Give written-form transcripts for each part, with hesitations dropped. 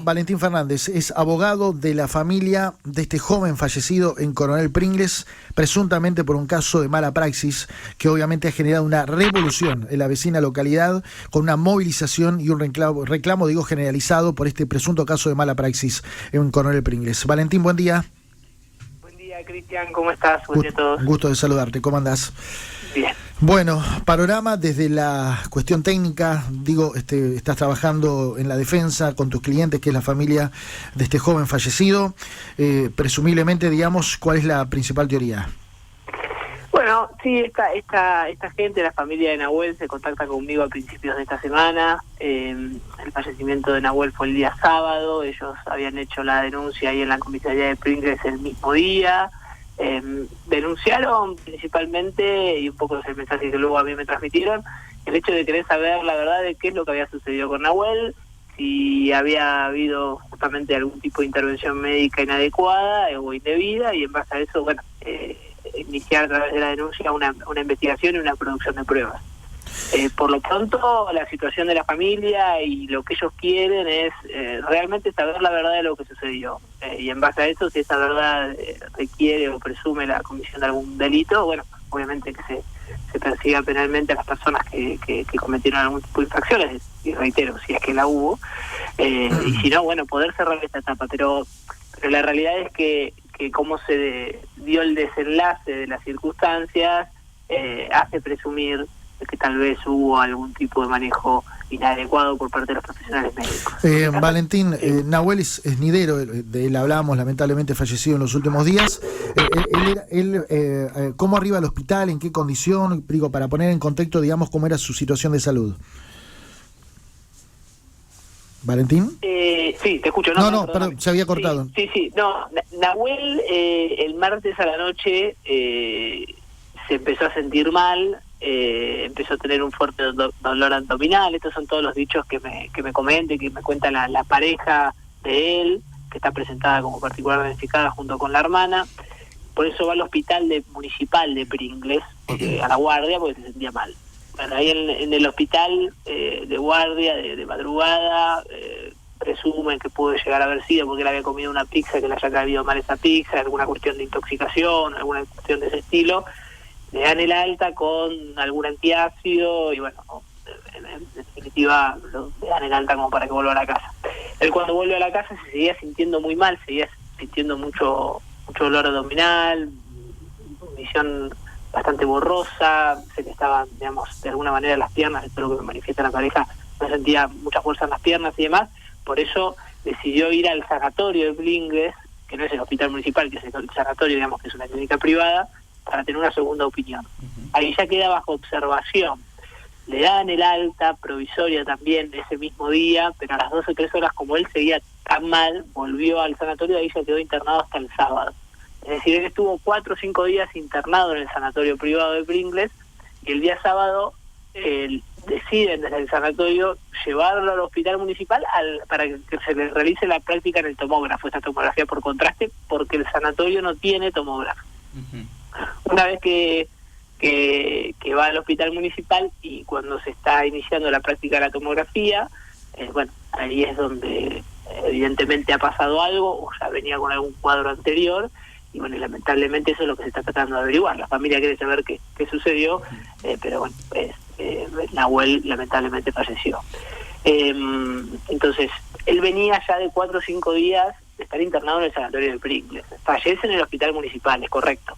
Valentín Fernández es abogado de la familia de este joven fallecido en Coronel Pringles, presuntamente por un caso de mala praxis que obviamente ha generado una revolución en la vecina localidad, con una movilización y un reclamo generalizado por este presunto caso de mala praxis en Coronel Pringles. Valentín, buen día. Buen día, Cristian, ¿cómo estás? Buen día a todos. Un gusto de saludarte, ¿cómo andás? Bien. Bueno, panorama desde la cuestión técnica, estás trabajando en la defensa con tus clientes, que es la familia de este joven fallecido. Presumiblemente, digamos, ¿cuál es la principal teoría? Bueno, sí, esta gente, la familia de Nahuel, se contacta conmigo a principios de esta semana. El fallecimiento de Nahuel fue el día sábado. Ellos habían hecho la denuncia ahí en la comisaría de Pringles el mismo día. Denunciaron principalmente, y un poco es el mensaje que luego a mí me transmitieron, el hecho de querer saber la verdad de qué es lo que había sucedido con Nahuel, si había habido justamente algún tipo de intervención médica inadecuada o indebida, y en base a eso, bueno, iniciar a través de la denuncia una investigación y una producción de pruebas. Por lo pronto, la situación de la familia y lo que ellos quieren es realmente saber la verdad de lo que sucedió. Y en base a eso, si esa verdad requiere o presume la comisión de algún delito, bueno, obviamente que se persiga penalmente a las personas que cometieron algún tipo de infracciones, y reitero, si es que la hubo, y si no, bueno, poder cerrar esta etapa. Pero la realidad es que cómo se dio el desenlace de las circunstancias hace presumir que tal vez hubo algún tipo de manejo inadecuado por parte de los profesionales médicos. Valentín, Nahuel es nidero, de él hablamos, lamentablemente fallecido en los últimos días. ¿Cómo arriba al hospital? ¿En qué condición? Digo, para poner en contexto, digamos, cómo era su situación de salud. ¿Valentín? Sí, te escucho. No, perdón, se había cortado. Sí. No, Nahuel el martes a la noche se empezó a sentir mal. Empezó a tener un fuerte dolor abdominal. Estos son todos los dichos que me comenta y que me cuenta la pareja de él, que está presentada como particular beneficiada junto con la hermana. Por eso va al hospital municipal de Pringles, a la guardia, porque se sentía mal. Bueno, ahí en el hospital de guardia, de madrugada, presumen que pudo llegar a haber sido porque él había comido una pizza, que le haya caído mal esa pizza, alguna cuestión de intoxicación, alguna cuestión de ese estilo. Le dan el alta con algún antiácido y bueno, en definitiva le dan el alta como para que vuelva a la casa. Él cuando vuelve a la casa se seguía sintiendo muy mal, seguía sintiendo mucho dolor abdominal, visión bastante borrosa, se le estaban, digamos, de alguna manera las piernas, esto es lo que me manifiesta la pareja, no sentía mucha fuerza en las piernas y demás. Por eso decidió ir al sanatorio de Pringles, que no es el hospital municipal, que es el sanatorio, digamos, que es una clínica privada, para tener una segunda opinión. Ahí ya queda bajo observación. Le dan el alta provisoria también ese mismo día, pero a las 12 o 3 horas, como él seguía tan mal, volvió al sanatorio, ahí ya quedó internado hasta el sábado. Es decir, él estuvo 4 o 5 días internado en el sanatorio privado de Pringles, y el día sábado deciden desde el sanatorio llevarlo al hospital municipal para que se le realice la práctica en el tomógrafo, esta tomografía por contraste, porque el sanatorio no tiene tomógrafo. Una vez que va al hospital municipal y cuando se está iniciando la práctica de la tomografía, bueno, ahí es donde evidentemente ha pasado algo o ya venía con algún cuadro anterior, y bueno, lamentablemente eso es lo que se está tratando de averiguar. La familia quiere saber qué sucedió, pero bueno, Nahuel lamentablemente falleció. Entonces, él venía ya de 4 o 5 días de estar internado en el sanatorio de Pringles. Fallece en el hospital municipal, es correcto.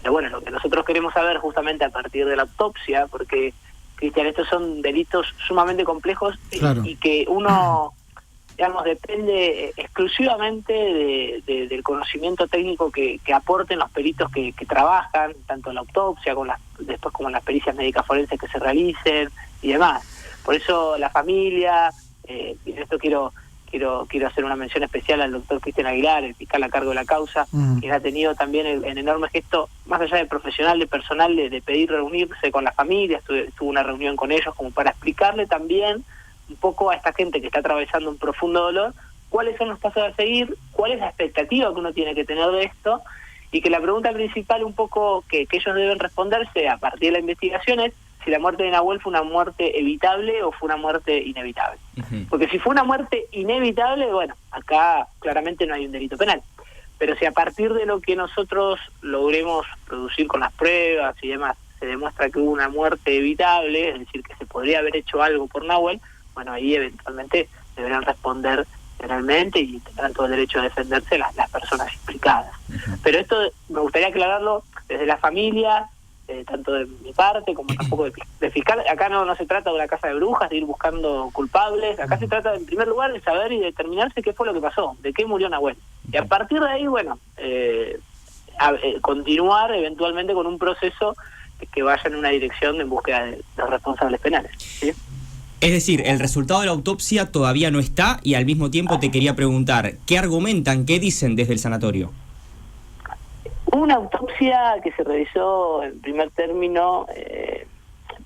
Pero bueno, lo que nosotros queremos saber justamente a partir de la autopsia, porque, Cristian, estos son delitos sumamente complejos, claro, y que uno, digamos, depende exclusivamente del conocimiento técnico que aporten los peritos que trabajan, tanto en la autopsia, después como en las pericias médicas forenses que se realicen y demás. Por eso la familia, y en esto quiero hacer una mención especial al doctor Cristian Aguilar, el fiscal a cargo de la causa, quien ha tenido también el enorme gesto, más allá de profesional, de personal, de pedir reunirse con la familia. Tuvo una reunión con ellos como para explicarle también un poco a esta gente que está atravesando un profundo dolor cuáles son los pasos a seguir, cuál es la expectativa que uno tiene que tener de esto, y que la pregunta principal un poco que ellos deben responderse a partir de la investigación es si la muerte de Nahuel fue una muerte evitable o fue una muerte inevitable. Porque si fue una muerte inevitable, bueno, acá claramente no hay un delito penal. Pero si a partir de lo que nosotros logremos producir con las pruebas y demás, se demuestra que hubo una muerte evitable, es decir, que se podría haber hecho algo por Nahuel, bueno, ahí eventualmente deberán responder penalmente y tendrán todo el derecho a defenderse las personas implicadas. Pero esto me gustaría aclararlo desde la familia, tanto de mi parte como tampoco de fiscal. Acá no se trata de una casa de brujas, de ir buscando culpables. Acá se trata, en primer lugar, de saber y determinarse qué fue lo que pasó, de qué murió Nahuel. Y a partir de ahí, bueno, continuar eventualmente con un proceso que vaya en una dirección en búsqueda de los responsables penales, ¿sí? Es decir, el resultado de la autopsia todavía no está y al mismo tiempo te quería preguntar, ¿qué argumentan, qué dicen desde el sanatorio? Hubo una autopsia que se realizó en primer término, el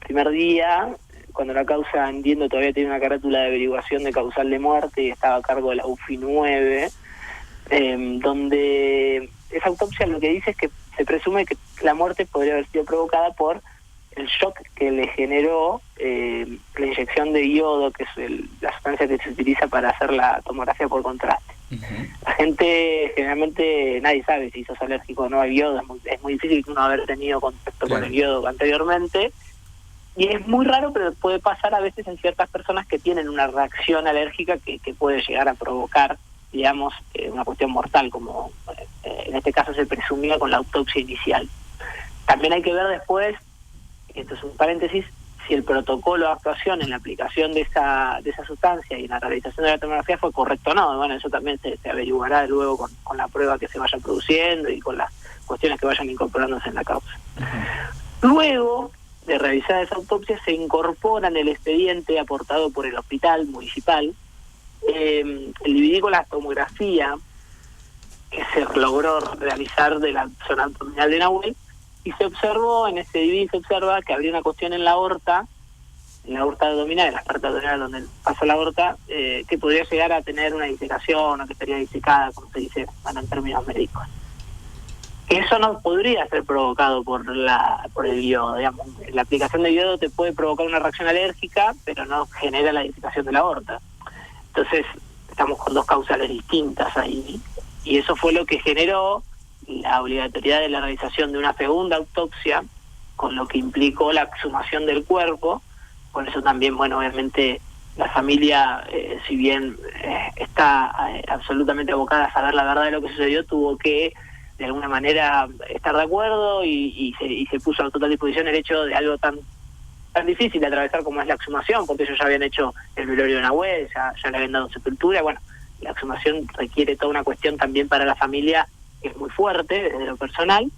primer día, cuando la causa, entiendo, todavía tiene una carátula de averiguación de causal de muerte y estaba a cargo de la UFI 9, donde esa autopsia lo que dice es que se presume que la muerte podría haber sido provocada por el shock que le generó la inyección de yodo, que es la sustancia que se utiliza para hacer la tomografía por contraste. La gente, generalmente, nadie sabe si sos alérgico o no al yodo, es muy difícil que uno haber tenido contacto con el yodo anteriormente, y es muy raro, pero puede pasar a veces en ciertas personas que tienen una reacción alérgica que puede llegar a provocar, digamos, una cuestión mortal, como en este caso se presumía con la autopsia inicial. También hay que ver después, esto es un paréntesis, si el protocolo de actuación en la aplicación de esa sustancia y en la realización de la tomografía fue correcto o no. Bueno, eso también se averiguará luego con la prueba que se vaya produciendo y con las cuestiones que vayan incorporándose en la causa. Luego de realizar esa autopsia, se incorpora en el expediente aportado por el hospital municipal el DVD con la tomografía que se logró realizar de la zona abdominal de Nahuel, y se observó, en ese DVD se observa que habría una cuestión en la aorta abdominal, en la parte abdominal donde pasa la aorta, que podría llegar a tener una disecación o que estaría disecada, como se dice en términos médicos. Eso no podría ser provocado por el yodo, digamos. La aplicación de yodo te puede provocar una reacción alérgica, pero no genera la disecación de la aorta. Entonces, estamos con dos causales distintas ahí, y eso fue lo que generó la obligatoriedad de la realización de una segunda autopsia, con lo que implicó la exhumación del cuerpo. Por eso también, bueno, obviamente la familia, si bien está absolutamente abocada a saber la verdad de lo que sucedió, tuvo que de alguna manera estar de acuerdo y se puso a total disposición el hecho de algo tan difícil de atravesar como es la exhumación, porque ellos ya habían hecho el velorio de Nahuel, ya le habían dado sepultura. Bueno, la exhumación requiere toda una cuestión también para la familia que es muy fuerte desde lo personal.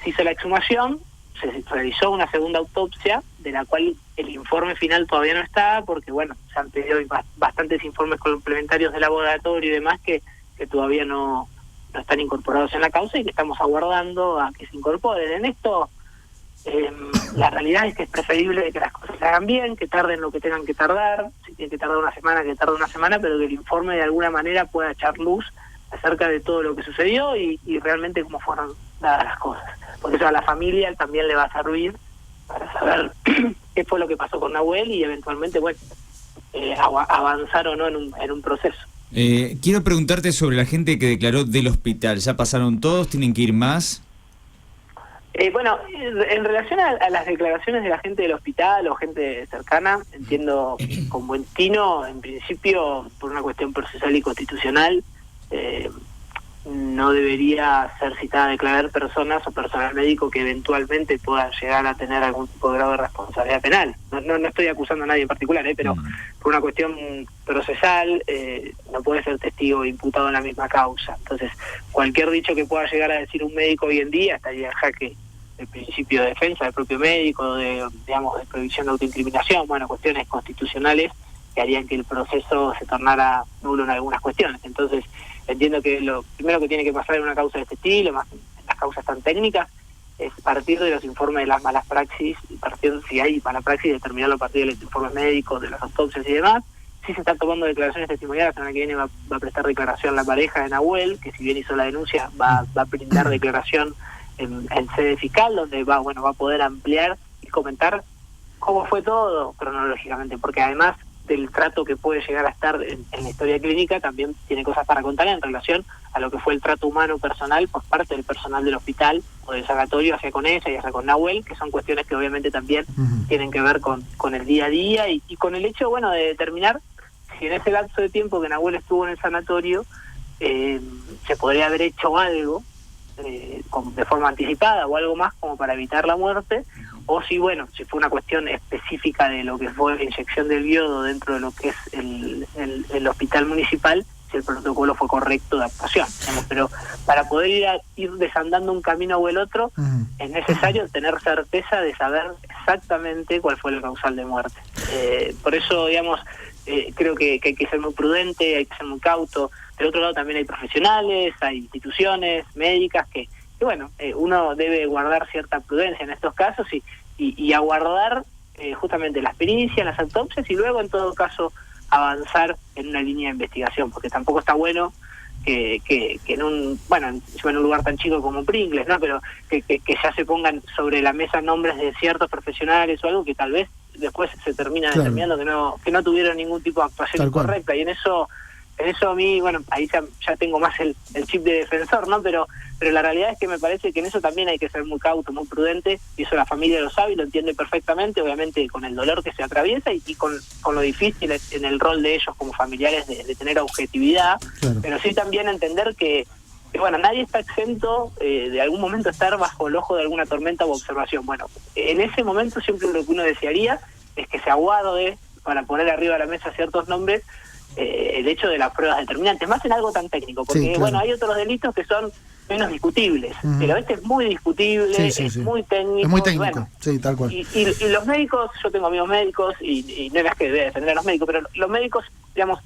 Se hizo la exhumación, se realizó una segunda autopsia, de la cual el informe final todavía no está, porque bueno, se han pedido bastantes informes complementarios de laboratorio y demás que todavía no están incorporados en la causa y que estamos aguardando a que se incorporen. En esto, la realidad es que es preferible que las cosas se hagan bien, que tarden lo que tengan que tardar, si tiene que tardar una semana, que tarde una semana, pero que el informe de alguna manera pueda echar luz acerca de todo lo que sucedió y realmente cómo fueron dadas las cosas. Porque eso a la familia también le va a servir para saber qué fue lo que pasó con Nahuel y eventualmente, bueno, avanzar o no en un proceso. Quiero preguntarte sobre la gente que declaró del hospital. ¿Ya pasaron todos? ¿Tienen que ir más? Bueno, en relación a las declaraciones de la gente del hospital o gente cercana, entiendo con buen tino, en principio, por una cuestión procesal y constitucional, no debería ser citada a declarar personas o personal médico que eventualmente puedan llegar a tener algún tipo de grado de responsabilidad penal. No estoy acusando a nadie en particular, pero por una cuestión procesal no puede ser testigo o imputado en la misma causa. Entonces, cualquier dicho que pueda llegar a decir un médico hoy en día estaría en jaque el principio de defensa del propio médico, de prohibición de autoincriminación, bueno, cuestiones constitucionales que harían que el proceso se tornara nulo en algunas cuestiones. Entonces, entiendo que lo primero que tiene que pasar en una causa de este estilo, más en las causas tan técnicas, es partir de los informes de las malas praxis, y partir, si hay mala praxis, determinarlo a partir de los informes médicos, de las autopsias y demás. Si se están tomando declaraciones testimoniales, la semana que viene va a prestar declaración la pareja de Nahuel, que si bien hizo la denuncia, va a brindar declaración en sede fiscal, donde va a poder ampliar y comentar cómo fue todo cronológicamente, porque además del trato que puede llegar a estar en la historia clínica, también tiene cosas para contar en relación a lo que fue el trato humano personal por parte del personal del hospital o del sanatorio hacia con ella y hacia con Nahuel, que son cuestiones que obviamente también tienen que ver con el día a día y con el hecho, bueno, de determinar si en ese lapso de tiempo que Nahuel estuvo en el sanatorio se podría haber hecho algo de forma anticipada o algo más como para evitar la muerte, o si, bueno, si fue una cuestión específica de lo que fue la inyección del yodo dentro de lo que es el hospital municipal, si el protocolo fue correcto de actuación, digamos. Pero para poder ir desandando un camino o el otro, es necesario tener certeza de saber exactamente cuál fue la causal de muerte. Por eso, digamos, creo que hay que ser muy prudente, hay que ser muy cauto. Del otro lado también hay profesionales, hay instituciones médicas que bueno, uno debe guardar cierta prudencia en estos casos y aguardar justamente la experiencia, las autopsias y luego en todo caso avanzar en una línea de investigación, porque tampoco está bueno que en un lugar tan chico como Pringles, ¿no? Pero que ya se pongan sobre la mesa nombres de ciertos profesionales o algo que tal vez después se termina determinando que no tuvieron ningún tipo de actuación incorrecta, y en eso a mí, bueno, ahí ya tengo más el chip de defensor, ¿no? Pero la realidad es que me parece que en eso también hay que ser muy cauto, muy prudente, y eso la familia lo sabe y lo entiende perfectamente, obviamente con el dolor que se atraviesa y con lo difícil en el rol de ellos como familiares de tener objetividad, pero sí también entender que bueno, nadie está exento de algún momento estar bajo el ojo de alguna tormenta u observación. Bueno, en ese momento siempre lo que uno desearía es que se aguarde para poner arriba de la mesa ciertos nombres el hecho de las pruebas determinantes, más en algo tan técnico, porque bueno, hay otros delitos que son menos discutibles, pero este es muy discutible, muy técnico. Es muy técnico, bueno, sí, tal cual. Y los médicos, yo tengo amigos médicos, y no es que debe defender a los médicos, pero los médicos, digamos,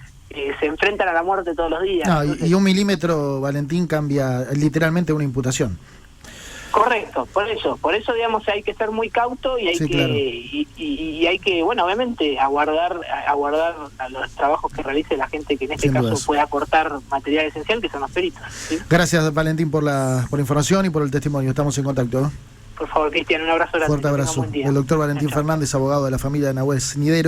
se enfrentan a la muerte todos los días. No, entonces, y un milímetro, Valentín, cambia literalmente una imputación. Correcto, por eso digamos hay que ser muy cauto y hay y hay que, bueno, obviamente aguardar a los trabajos que realice la gente que en este caso puede aportar material esencial, que son los peritos, ¿sí? Gracias, Valentín, por la información y por el testimonio. Estamos en contacto. Por favor, Cristian, un abrazo grande. Fuerte abrazo. El doctor Valentín Fernández, abogado de la familia de Nahuel Nidero.